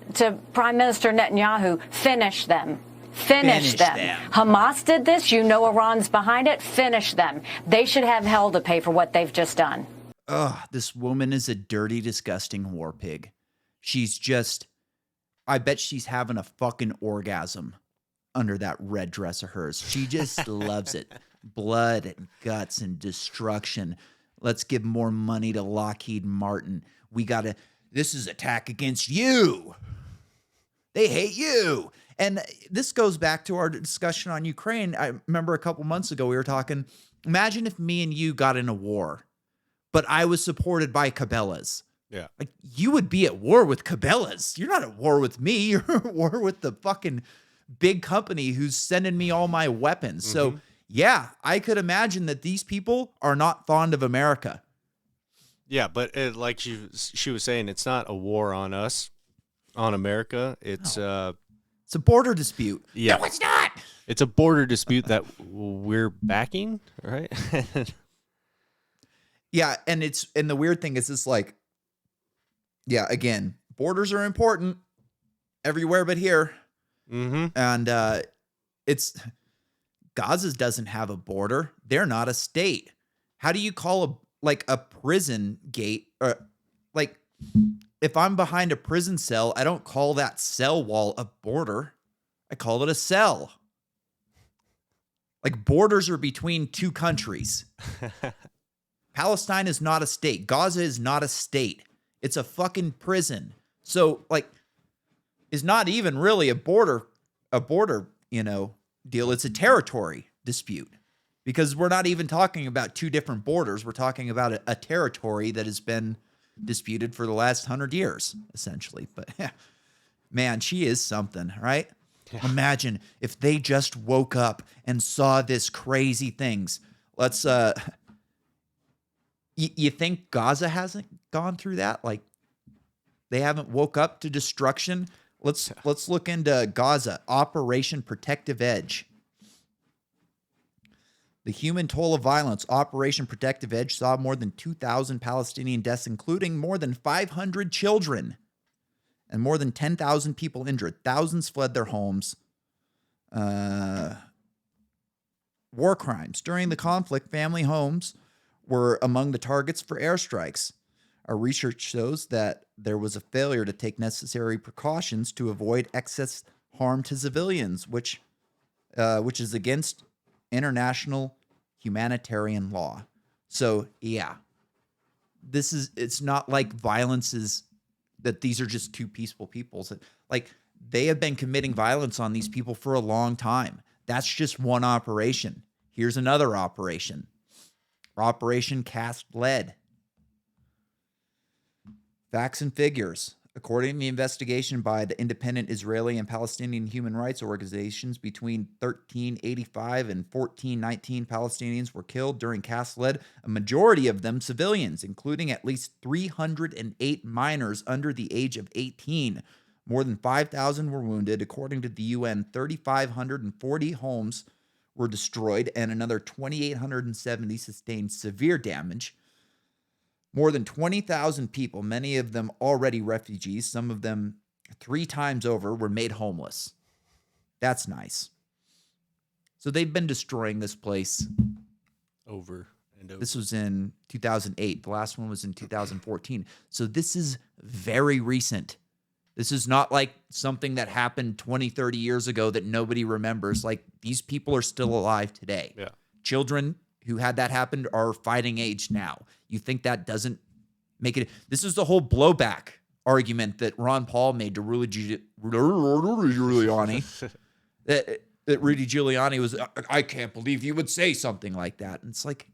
Prime Minister Netanyahu, finish them. Finish them. Hamas did this. You know Iran's behind it. Finish them. They should have hell to pay for what they've just done. Ugh, this woman is a dirty, disgusting war pig. She's just, I bet she's having a fucking orgasm under that red dress of hers. She just loves it. Blood and guts and destruction. Let's give more money to Lockheed Martin. This is attack against you. They hate you. And this goes back to our discussion on Ukraine. I remember a couple months ago, we were talking, imagine if me and you got in a war, but I was supported by Cabela's. Yeah. Like, you would be at war with Cabela's. You're not at war with me. You're at war with the fucking big company who's sending me all my weapons. Mm-hmm. So, yeah, I could imagine that these people are not fond of America. Yeah, but like she was saying, it's not a war on us, on America. It's it's a border dispute. Yeah. No, it's not. It's a border dispute that we're backing, right? Yeah, and the weird thing is it's like, yeah, again, borders are important everywhere but here. Mm-hmm. And Gaza doesn't have a border. They're not a state. How do you call a prison gate, or like, if I'm behind a prison cell, I don't call that cell wall a border. I call it a cell. Like, borders are between two countries. Palestine is not a state. Gaza is not a state. It's a fucking prison. So, like, it's not even really a border, deal. It's a territory dispute. Because we're not even talking about two different borders. We're talking about a territory that has been disputed for the last 100 years, essentially. But man, she is something, right? Yeah. Imagine if they just woke up and saw this crazy things. Let's you think Gaza hasn't gone through that? Like, they haven't woke up to destruction? Let's look into Gaza, Operation Protective Edge. The human toll of violence, Operation Protective Edge, saw more than 2,000 Palestinian deaths, including more than 500 children, and more than 10,000 people injured. Thousands fled their homes. War crimes. During the conflict, family homes were among the targets for airstrikes. Our research shows that there was a failure to take necessary precautions to avoid excess harm to civilians, which is against international humanitarian law. So, yeah, it's not like violence is that these are just two peaceful peoples. Like, they have been committing violence on these people for a long time. That's just one operation. Here's another operation. Operation Cast Lead. Facts and figures. According to the investigation by the independent Israeli and Palestinian human rights organizations, between 1385 and 1419 Palestinians were killed during Cast Lead, a majority of them civilians, including at least 308 minors under the age of 18. More than 5,000 were wounded. According to the UN, 3,540 homes were destroyed and another 2,870 sustained severe damage. More than 20,000 people, many of them already refugees, some of them 3 times over, were made homeless. That's nice. So they've been destroying this place over and over. This was in 2008. The last one was in 2014. So this is very recent. This is not like something that happened 20, 30 years ago that nobody remembers. Like, these people are still alive today. Yeah. Children who had that happen are fighting age now. You think that doesn't make it? This is the whole blowback argument that Ron Paul made to Rudy Giuliani. that Rudy Giuliani was, I can't believe you would say something like that. And it's like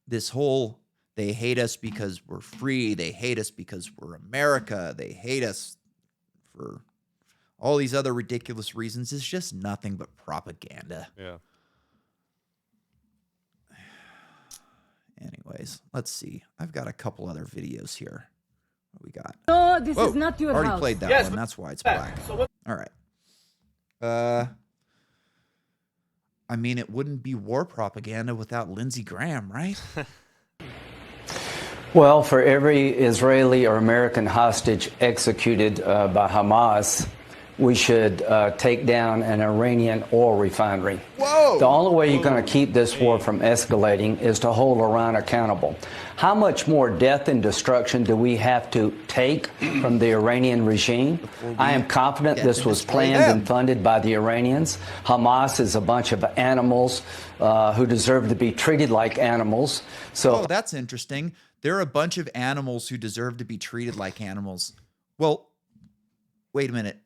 this whole, they hate us because we're free. They hate us because we're America. They hate us for all these other ridiculous reasons. It's just nothing but propaganda. Yeah. Anyways, let's see. I've got a couple other videos here. What we got? No, this Whoa, is not your already house. played that Yes, one. That's why it's back. black. So what? All right. I mean, it wouldn't be war propaganda without Lindsey Graham, right? Well, for every Israeli or American hostage executed by Hamas, we should take down an Iranian oil refinery. Whoa! The only way you're going to keep this war from escalating is to hold Iran accountable. How much more death and destruction do we have to take from the Iranian regime? I am confident this was planned and funded by the Iranians. Hamas is a bunch of animals who deserve to be treated like animals. So that's interesting. There are a bunch of animals who deserve to be treated like animals. Well, wait a minute.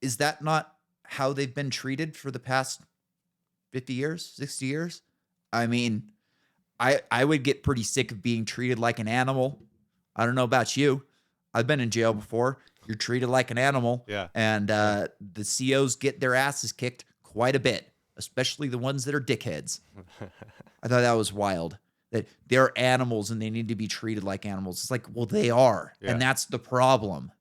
Is that not how they've been treated for the past 50 years, 60 years? I mean, I would get pretty sick of being treated like an animal. I don't know about you. I've been in jail before. You're treated like an animal. Yeah. And the COs get their asses kicked quite a bit, especially the ones that are dickheads. I thought that was wild. That they're animals and they need to be treated like animals. It's like, well, they are. Yeah. And that's the problem.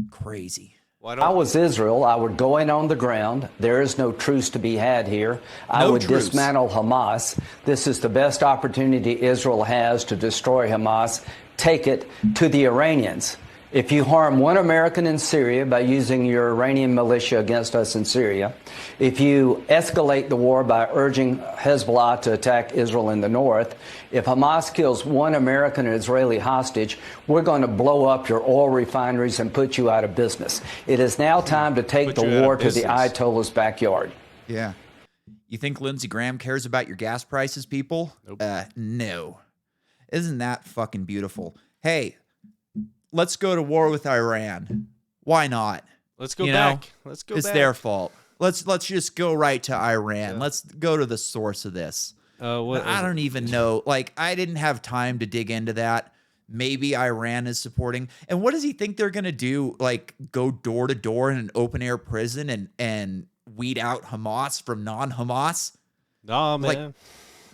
Crazy. If I was Israel, I would go in on the ground. There is no truce to be had here. I would dismantle Hamas. This is the best opportunity Israel has to destroy Hamas. Take it to the Iranians. If you harm one American in Syria by using your Iranian militia against us in Syria, if you escalate the war by urging Hezbollah to attack Israel in the north, if Hamas kills one American or Israeli hostage, we're going to blow up your oil refineries and put you out of business. It is now time to take the war to the Ayatollah's backyard. Yeah. You think Lindsey Graham cares about your gas prices, people? Nope. No. Isn't that fucking beautiful? Hey, let's go to war with Iran. Why not? Let's go back. Let's go it's back. their fault. Let's just go right to Iran. Yeah. Let's go to the source of this. I don't even know. Like, I didn't have time to dig into that. Maybe Iran is supporting. And what does he think they're going to do? Like, go door to door in an open air prison and weed out Hamas from non-Hamas? Nah, man.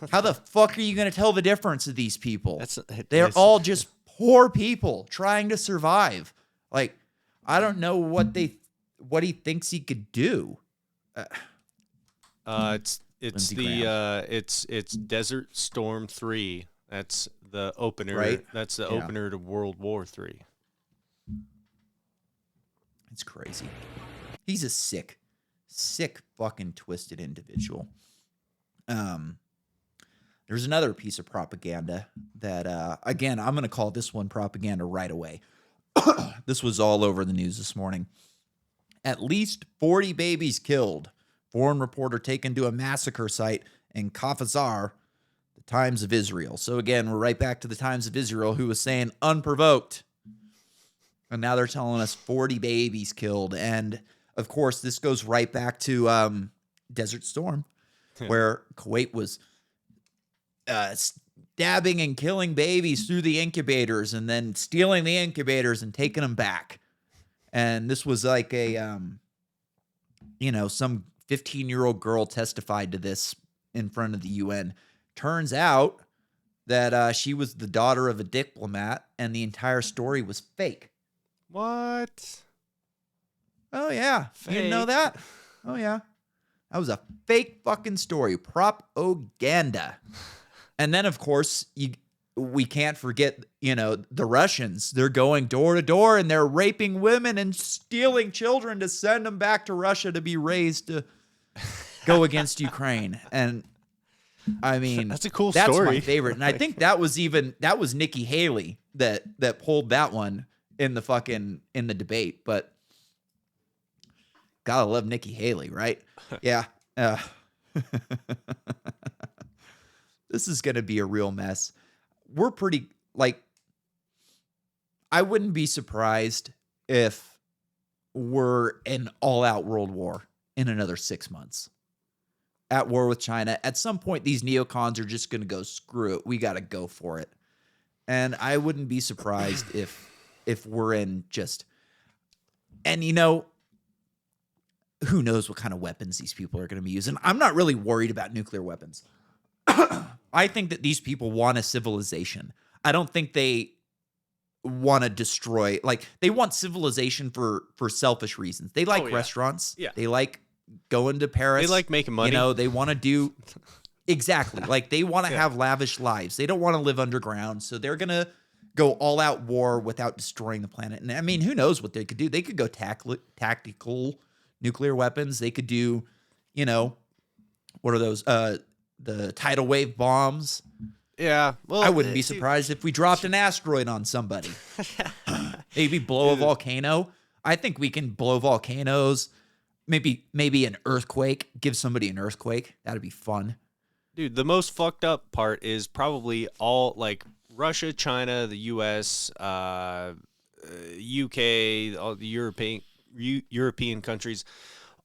Like, how the fuck are you going to tell the difference of these people? They're it's- all just poor people trying to survive. Like, I don't know what he thinks he could do. It's Lindsey it's Desert Storm 3. That's the opener. Right? That's the Yeah. opener to World War 3. It's crazy. He's a sick fucking twisted individual. There's another piece of propaganda that, again, I'm going to call this one propaganda right away. This was all over the news this morning. At least 40 babies killed. Foreign reporter taken to a massacre site in Kafazar, the Times of Israel. So again, we're right back to the Times of Israel, who was saying unprovoked. And now they're telling us 40 babies killed. And of course, this goes right back to Desert Storm, where Kuwait was stabbing and killing babies through the incubators and then stealing the incubators and taking them back. And this was like a, some 15-year-old girl testified to this in front of the UN. Turns out that she was the daughter of a diplomat and the entire story was fake. What? Oh, yeah. You didn't know that? Oh, yeah. That was a fake fucking story. Propaganda. And then, of course, we can't forget, the Russians. They're going door to door and they're raping women and stealing children to send them back to Russia to be raised to go against Ukraine. And I mean, that's a cool story. That's my favorite. And I think that was Nikki Haley that pulled that one in the debate. But gotta love Nikki Haley, right? Yeah. This is going to be a real mess. We're pretty, like, I wouldn't be surprised if we're in all-out world war in another 6 months. At war with China. At some point, these neocons are just going to go, screw it. We got to go for it. And I wouldn't be surprised if we're in just... And, you know, who knows what kind of weapons these people are going to be using. I'm not really worried about nuclear weapons. I think that these people want a civilization. I don't think they want to destroy, like, they want civilization for selfish reasons. They like restaurants. Yeah. They like going to Paris. They like making money. You know, they want to do exactly. Like, they want to have lavish lives. They don't want to live underground. So they're going to go all out war without destroying the planet. And I mean, who knows what they could do? They could go tactical nuclear weapons. They could do, you know, what are those? The tidal wave bombs. Yeah. Well, I wouldn't be surprised if we dropped an asteroid on somebody. Maybe blow a volcano. I think we can blow volcanoes. Maybe an earthquake. Give somebody an earthquake. That'd be fun. Dude, the most fucked up part is probably all, like, Russia, China, the U.S., UK, all the European countries.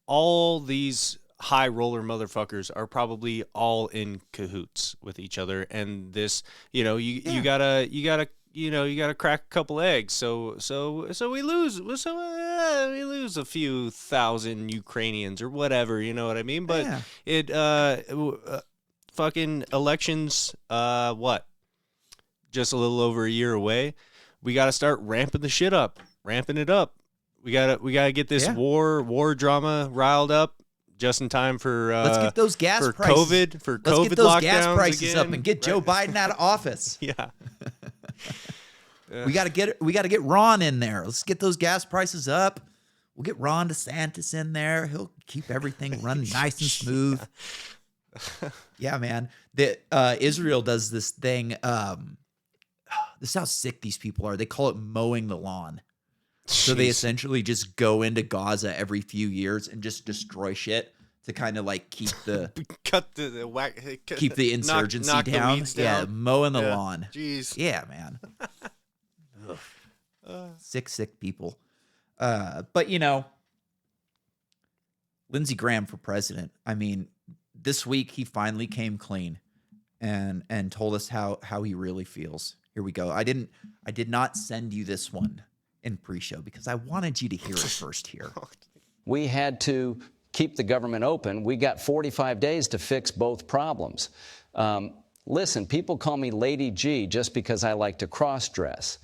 All these high roller motherfuckers are probably all in cahoots with each other, and this, you know, you gotta crack a couple eggs, so we lose a few thousand Ukrainians or whatever, you know what I mean? But fucking elections, just a little over a year away. We gotta start ramping it up. We gotta get this war drama riled up. Just in time for let's get those gas for prices. COVID for let's COVID get those lockdowns gas prices again. up and get Joe Biden out of office. Yeah. We got to get Ron in there. Let's get those gas prices up. We'll get Ron DeSantis in there. He'll keep everything running nice and smooth. Yeah, man. Israel does this thing. This is how sick these people are. They call it mowing the lawn. So they essentially just go into Gaza every few years and just destroy shit to kind of like keep the keep the insurgency knock down. The Yeah, mowing the lawn. Jeez. Yeah, man. Sick people. But you know, Lindsey Graham for president. I mean, this week he finally came clean and told us how he really feels. Here we go. I did not send you this one in pre-show because I wanted you to hear it first here. We had to keep the government open. We got 45 days to fix both problems. Listen, people call me Lady G just because I like to cross-dress.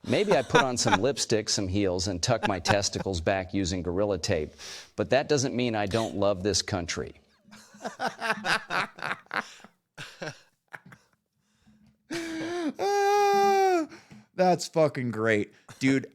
Maybe I put on some lipstick, some heels, and tuck my testicles back using Gorilla Tape. But that doesn't mean I don't love this country. That's fucking great. Dude,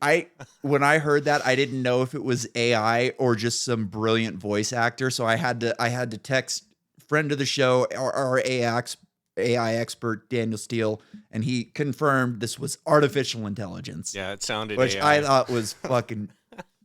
when I heard that, I didn't know if it was AI or just some brilliant voice actor. So I had to text friend of the show, our AI expert, Daniel Steele, and he confirmed this was artificial intelligence. Yeah, it sounded which AI. I thought was fucking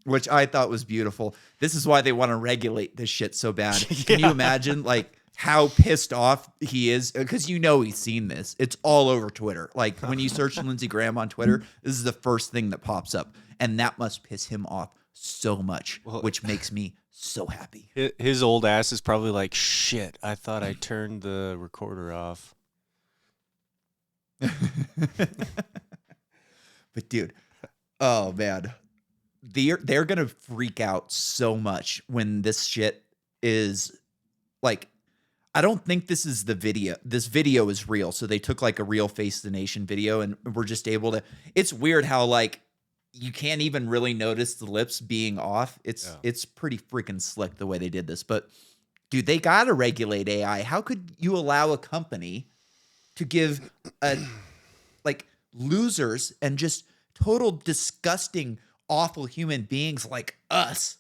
which I thought was beautiful. This is why they want to regulate this shit so bad. Can you imagine like how pissed off he is? Because you know he's seen this. It's all over Twitter. Like when you search Lindsey Graham on Twitter, this is the first thing that pops up. And that must piss him off so much, which makes me so happy. His old ass is probably like, shit, I thought I turned the recorder off. But dude, oh man. They're going to freak out so much when this shit is like, I don't think this is the video. This video is real. So they took like a real Face of the Nation video and we're just able to, it's weird how like you can't even really notice the lips being off. It's pretty freaking slick the way they did this, but dude, they got to regulate AI. How could you allow a company to give like losers and just total disgusting, awful human beings like us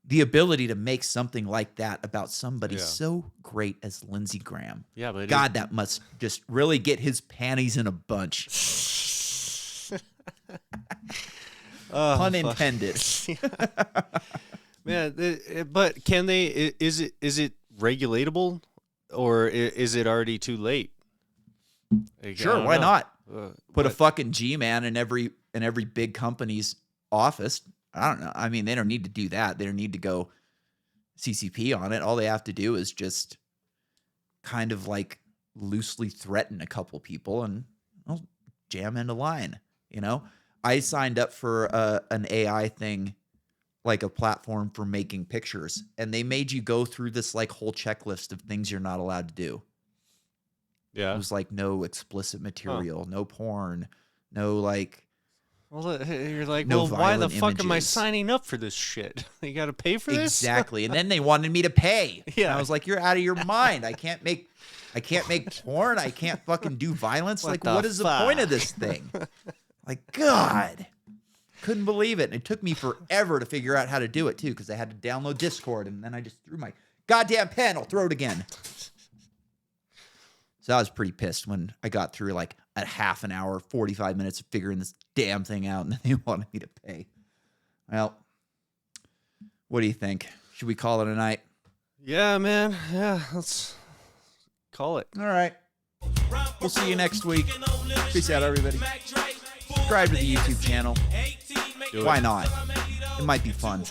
the ability to make something like that about somebody so great as Lindsey Graham? Yeah, but God, that must just really get his panties in a bunch. Pun intended. Man, but can they? Is it regulatable, or is it already too late? Sure, why not? Put a fucking G-man in every big company's office. I don't know. I mean, they don't need to do that. They don't need to go CCP on it. All they have to do is just kind of like loosely threaten a couple people and I'll jam into line. You know, I signed up for an AI thing, like a platform for making pictures, and they made you go through this like whole checklist of things you're not allowed to do. Yeah. It was like no explicit material, no porn, no like. Well, you're like, no well, why the violent fuck am I images. signing up for this shit? You got to pay for this? Exactly. And then they wanted me to pay. Yeah. And I was like, you're out of your mind. I can't make porn. I can't fucking do violence. What Like, the what is the point of this thing? Like, God. Couldn't believe it. And it took me forever to figure out how to do it, too, because I had to download Discord, and then I just threw my goddamn pen. I'll throw it again. So I was pretty pissed when I got through like a half an hour, 45 minutes of figuring this damn thing out, and then they wanted me to pay. Well, what do you think? Should we call it a night? Yeah, man. Yeah, let's call it. All right. We'll see you next week. Peace out, everybody. Subscribe to the YouTube channel. Why not? It might be fun.